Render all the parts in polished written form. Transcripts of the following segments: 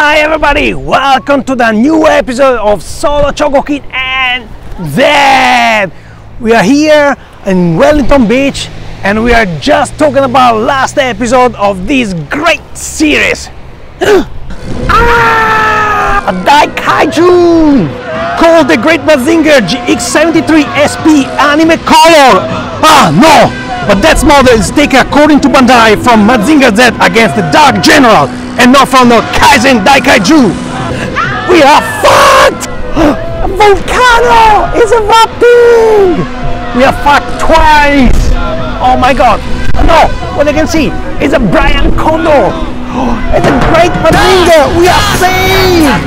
Hi everybody, welcome to the new episode of Solo Chogokin and Zed. We are here in Wellington Beach and we are just talking about last episode of this great series. A Daikaiju called the Great Mazinger GX73sp anime color. No! But that model is taken according to Bandai from Mazinger Z against the Dark General and not from the Kaizen Daikaiju. We are fucked! A volcano is erupting! We are fucked twice! Oh my god! No! What you can see is a Brian Condor! It's a Great Mazinger! We are saved!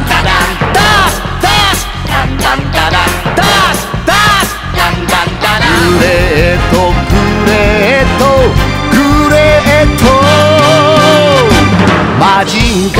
Mazinger.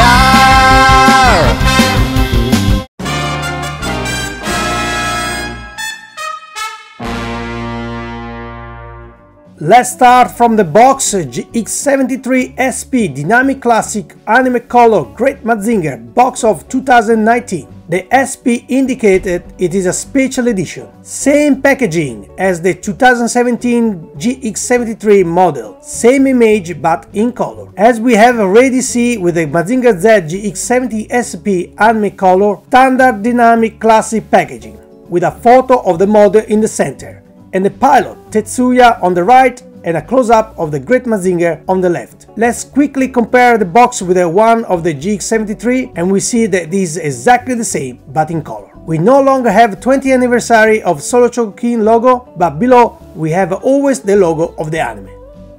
Let's start from the box. GX73sp Dynamic Classic Anime Color Great Mazinger box of 2019. The SP indicated it is a special edition. Same packaging as the 2017 GX73 model. Same image but in color. As we have already seen with the Mazinger Z GX70sp Anime Color standard dynamic classic packaging, with a photo of the model in the center, and the pilot Tetsuya on the right and a close-up of the Great Mazinger on the left. Let's quickly compare the box with the one of the GX73 and we see that this is exactly the same but in color. We no longer have 20th anniversary of Solo Chogokin logo, but below we have always the logo of the anime.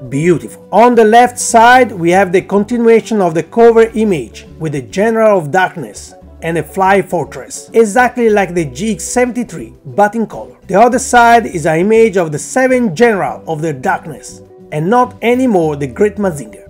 Beautiful. On the left side we have the continuation of the cover image with the General of Darkness and a Fly Fortress, exactly like the GX73 but in color. The other side is an image of the 7 General of the Darkness and not anymore the Great Mazinger.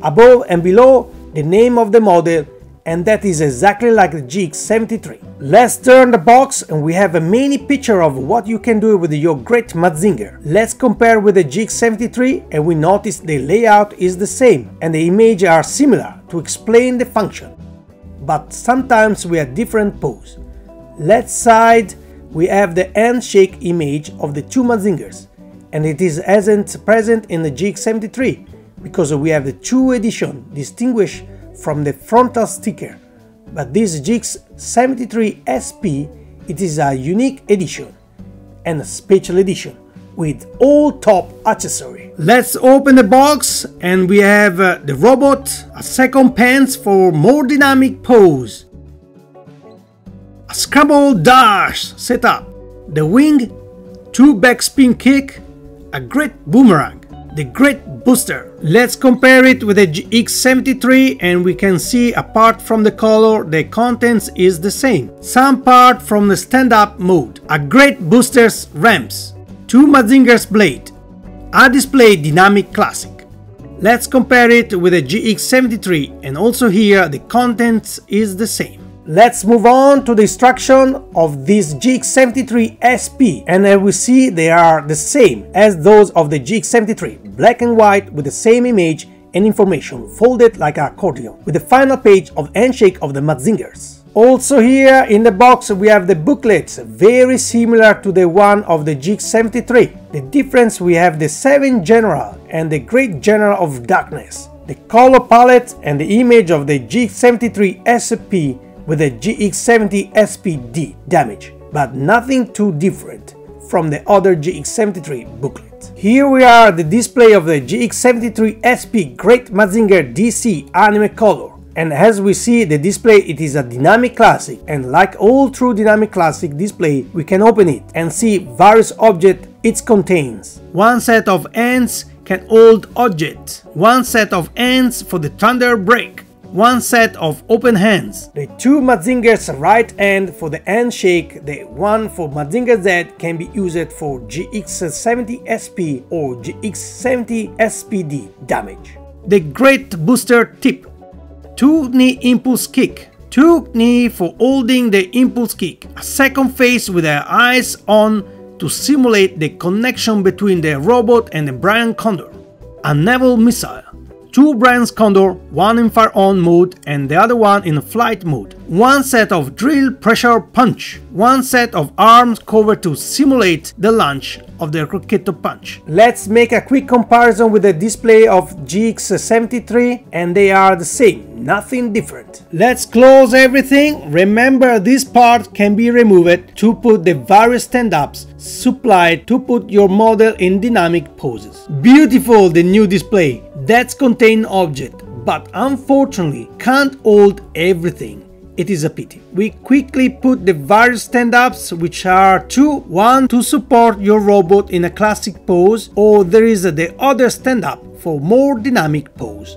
Above and below the name of the model, and that is exactly like the GX73. Let's turn the box and we have a mini picture of what you can do with your Great Mazinger. Let's compare with the GX73 and we notice the layout is the same and the images are similar to explain the function. But sometimes we have different pose. Left side we have the handshake image of the two Mazingers, and it isn't present in the GX73 because we have the two edition distinguished from the frontal sticker. But this GX73sp, it is a unique edition and a special edition with all top accessory. Let's open the box and we have the robot, a second pants for more dynamic pose, a scramble dash setup, the wing, 2 backspin kick, a great boomerang, the great booster. Let's compare it with the GX73 and we can see apart from the color the contents is the same. Some part from the stand-up mode, a great booster's ramps, 2 Mazinger's blade, a display dynamic classic. Let's compare it with the GX73 and also here the contents is the same. Let's move on to the instruction of this GX73sp and as we see they are the same as those of the GX73, black and white with the same image and information folded like an accordion with the final page of handshake of the Mazingers. Also here in the box we have the booklets, very similar to the one of the GX73. The difference we have the 7 General and the Great General of Darkness, the color palette and the image of the GX73sp with the GX70spd damage, but nothing too different from the other GX73 booklet. Here we are the display of the GX73sp Great Mazinger DC anime color. And as we see the display, it is a dynamic classic, and like all true dynamic classic display, we can open it and see various objects it contains. One set of hands can hold objects, one set of hands for the thunder break, one set of open hands, the 2 Mazinger's right hand for the handshake, the one for Mazinger Z can be used for GX70sp or GX70spd damage. The great booster tip, 2 knee impulse kick, 2 knee for holding the impulse kick, a second face with the eyes on to simulate the connection between the robot and the Brian Condor, a naval missile, 2 branch condor, one in fire-on mode and the other one in flight mode, 1 set of drill pressure punch, 1 set of arms cover to simulate the launch of the Crocchetto punch. Let's make a quick comparison with the display of GX73 and they are the same, nothing different. Let's close everything. Remember, this part can be removed to put the various stand-ups supplied to put your model in dynamic poses. Beautiful, the new display. That's contain object, but unfortunately can't hold everything. It is a pity. We quickly put the various stand-ups, which are 2, 1 to support your robot in a classic pose, or there is the other stand-up for more dynamic pose.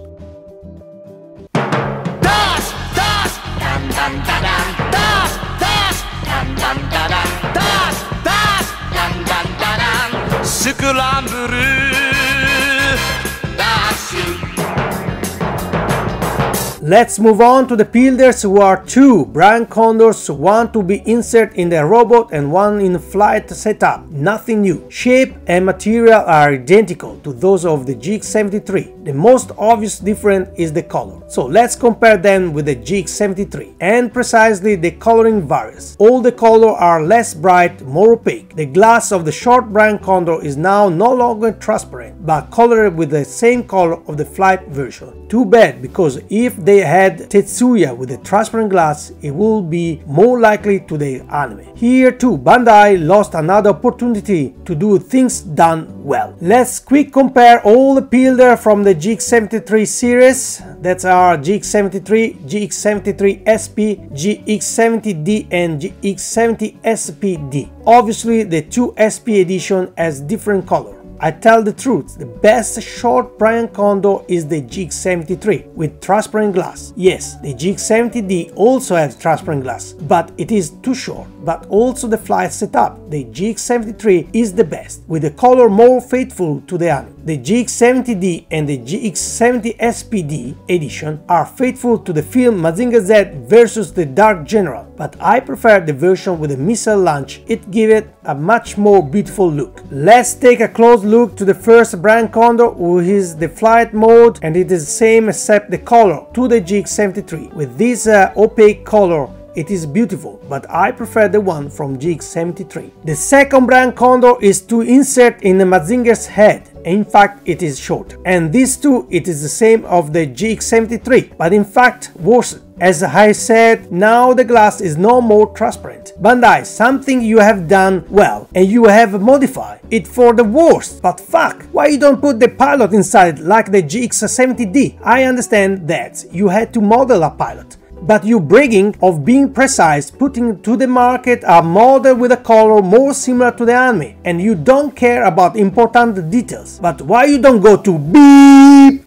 Let's move on to the builders, who are 2 branch condors, one to be inserted in the robot and one in flight setup. Nothing new. Shape and material are identical to those of the GX73. The most obvious difference is the color. So let's compare them with the GX73. And precisely, the coloring varies. All the colors are less bright, more opaque. The glass of the short branch condor is now no longer transparent, but colored with the same color of the flight version. Too bad, because if they had Tetsuya with a transparent glass, it would be more likely to the anime. Here too, Bandai lost another opportunity to do things done well. Let's quick compare all the builders from the GX73 series, that are GX73, GX73sp, GX70D and GX70spD. Obviously, the 2 SP edition has different colors. I tell the truth, the best short branch condor is the GX73 with transparent glass. Yes, the GX70D also has transparent glass, but it is too short. But also the flight setup, the GX73 is the best, with the color more faithful to the anime. The GX70D and the GX70spD edition are faithful to the film Mazinger Z versus the Dark General, but I prefer the version with the missile launch. It gives it a much more beautiful look. Let's take a close look to the first branch condor, who is the flight mode, and it is the same except the color to the GX73. With this opaque color, it is beautiful, but I prefer the one from GX73. The second branch condor is to insert in the Mazinger's head. In fact, it is short. And this too, it is the same of the GX73, but in fact worse. As I said, now the glass is no more transparent. Bandai, something you have done well, and you have modified it for the worst. But fuck, why you don't put the pilot inside like the GX70D? I understand that you had to model a pilot, but you bragging of being precise, putting to the market a model with a color more similar to the anime, and you don't care about important details. But why you don't go to beep?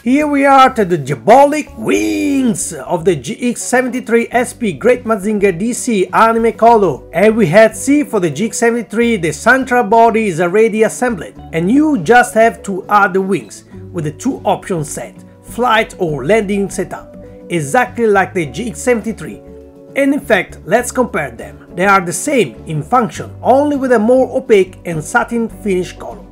Here we are to the diabolic wings of the GX73sp Great Mazinger DC anime color, and we had see for the GX73 the central body is already assembled, and you just have to add the wings with the 2 options set, flight or landing setup, exactly like the GX73. And in fact, let's compare them. They are the same in function, only with a more opaque and satin finish color.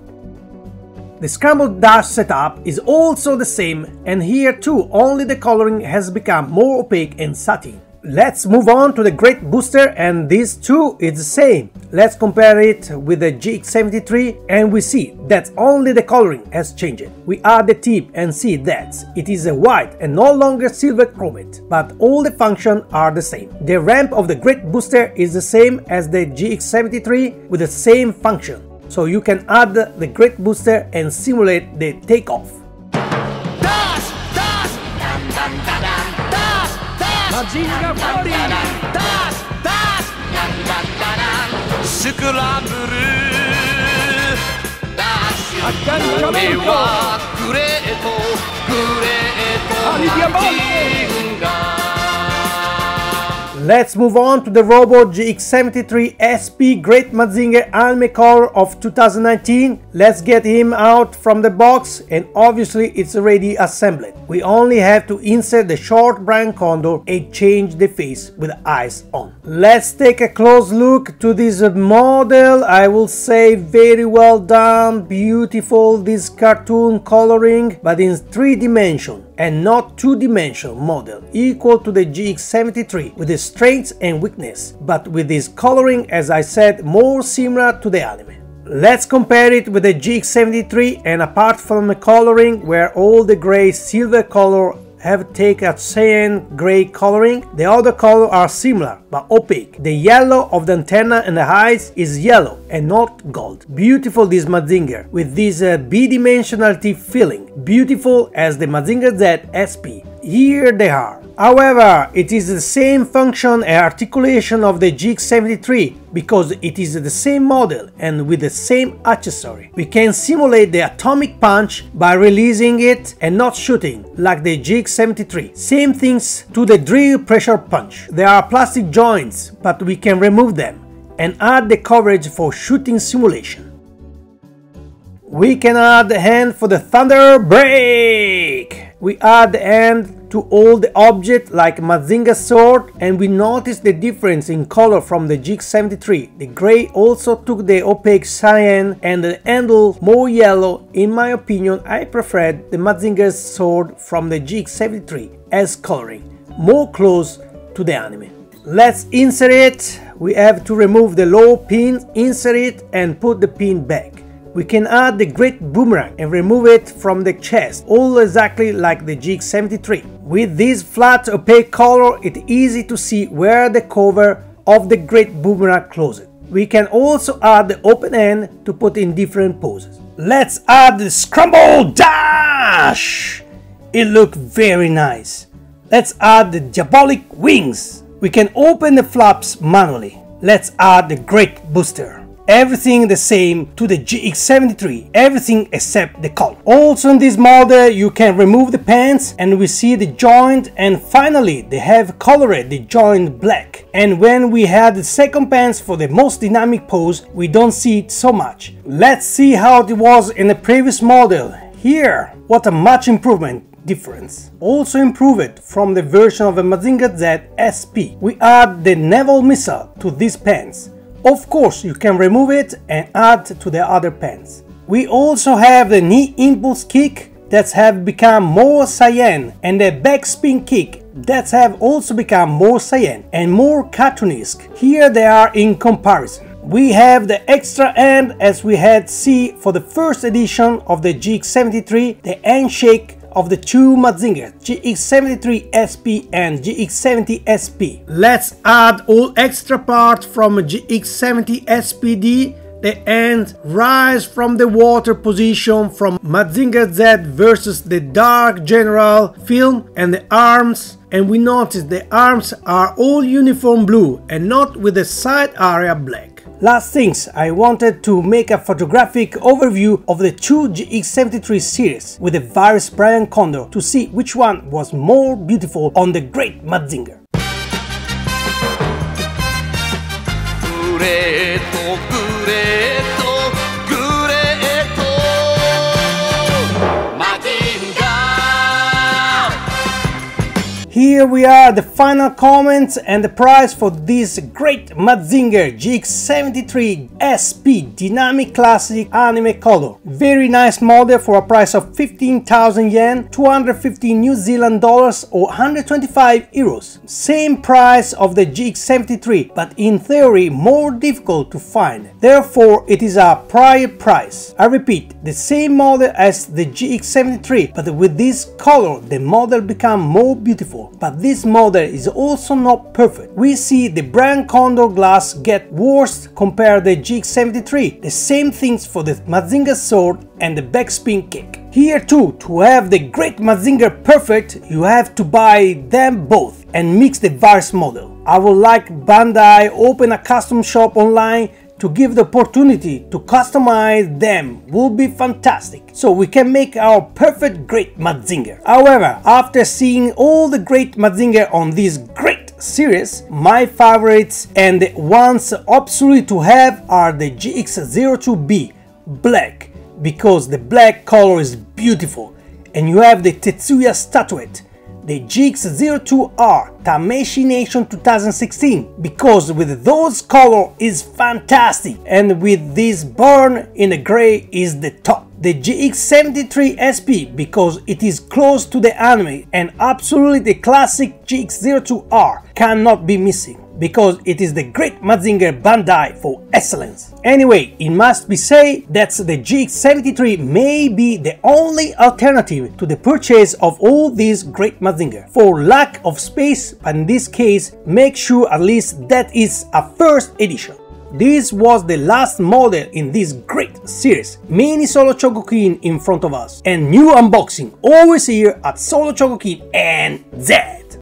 The scrambled dash setup is also the same, and here too only the coloring has become more opaque and satin. Let's move on to the Great Booster, and this too is the same. Let's compare it with the GX73 and we see that only the coloring has changed. We add the tip and see that it is a white and no longer silver chromed, but all the functions are the same. The ramp of the Great Booster is the same as the GX73 with the same function. So you can add the Great Booster and simulate the takeoff. Mazinger 40 Let's move on to the robot GX73sp Great Mazinger anime color of 2019. Let's get him out from the box, and obviously it's already assembled. We only have to insert the short brown condor and change the face with the eyes on. Let's take a close look to this model. I will say very well done, beautiful, this cartoon coloring, but in 3-dimension and not 2-dimensional model, equal to the GX73 with the strengths and weakness, but with this coloring, as I said, more similar to the anime. Let's compare it with the GX73, and apart from the coloring, where all the gray silver color have taken a cyan gray coloring, the other colors are similar but opaque. The yellow of the antenna and the eyes is yellow and not gold. Beautiful this Mazinger with this bidimensionality feeling, beautiful as the Mazinger Z SP. Here they are. However, it is the same function and articulation of the GX73 because it is the same model and with the same accessory. We can simulate the atomic punch by releasing it and not shooting like the GX73. Same things to the drill pressure punch. There are plastic joints, but we can remove them and add the coverage for shooting simulation. We can add the hand for the thunder break. We add the hand to all the objects like Mazinger sword, and we notice the difference in color from the GX73. The gray also took the opaque cyan and the handle more yellow. In my opinion, I preferred the Mazinger sword from the GX73 as coloring, more close to the anime. Let's insert it. We have to remove the low pin, insert it and put the pin back. We can add the great boomerang and remove it from the chest, all exactly like the GX73. With this flat opaque color, it's easy to see where the cover of the great boomerang closes. We can also add the open end to put in different poses. Let's add the scramble dash! It looks very nice. Let's add the diabolic wings. We can open the flaps manually. Let's add the great booster. Everything the same to the GX73, everything except the color. Also in this model you can remove the pants and we see the joint, and finally they have colored the joint black. And when we had the second pants for the most dynamic pose, we don't see it so much. Let's see how it was in the previous model. Here, what a much improvement. Difference. Also improved from the version of the Mazinger Z SP. We add the naval missile to these pants. Of course, you can remove it and add to the other pants. We also have the knee impulse kick that have become more cyan, and the backspin kick that have also become more cyan and more cartoonesque. Here they are in comparison. We have the extra hand as we had seen for the first edition of the GX73, the handshake of the two Mazinger, GX73sp and GX70sp. Let's add all extra parts from GX70spd. The end rise from the water position from Mazinger Z versus the Dark General film, and the arms, and we notice the arms are all uniform blue and not with the side area black. Last things, I wanted to make a photographic overview of the two GX73 series with the various Brian Condor to see which one was more beautiful on the great Mazinger. Here we are, the final comments and the price for this great Mazinger GX73sp Dynamic Classic Anime Color. Very nice model for a price of 15,000 yen, 250 New Zealand dollars or 125 euros. Same price of the GX73, but in theory more difficult to find. Therefore, it is a prior price. I repeat, the same model as the GX73, but with this color the model become more beautiful. But this model is also not perfect. We see the brand Condor glass get worse compared to the GX73. The same things for the Mazinger sword and the backspin kick. Here too, to have the great Mazinger perfect, you have to buy them both and mix the various model. I would like Bandai open a custom shop online to give the opportunity to customize them. Will be fantastic, so we can make our perfect great Mazinger. However, after seeing all the great Mazinger on this great series, my favorites and the ones absolutely to have are the GX02B black, because the black color is beautiful, and you have the Tetsuya statuette, the GX02R Tameshi Nation 2016, because with those color is fantastic, and with this burn in the gray is the top. The GX73sp, because it is close to the anime, and absolutely the classic GX02R cannot be missing, because it is the great Mazinger Bandai for excellence. Anyway, it must be said that the GX73 may be the only alternative to the purchase of all these great Mazinger, for lack of space, but in this case, make sure at least that is a first edition. This was the last model in this great series. Mini Solo Chogokin in front of us, and new unboxing always here at Solo Chogokin and Z.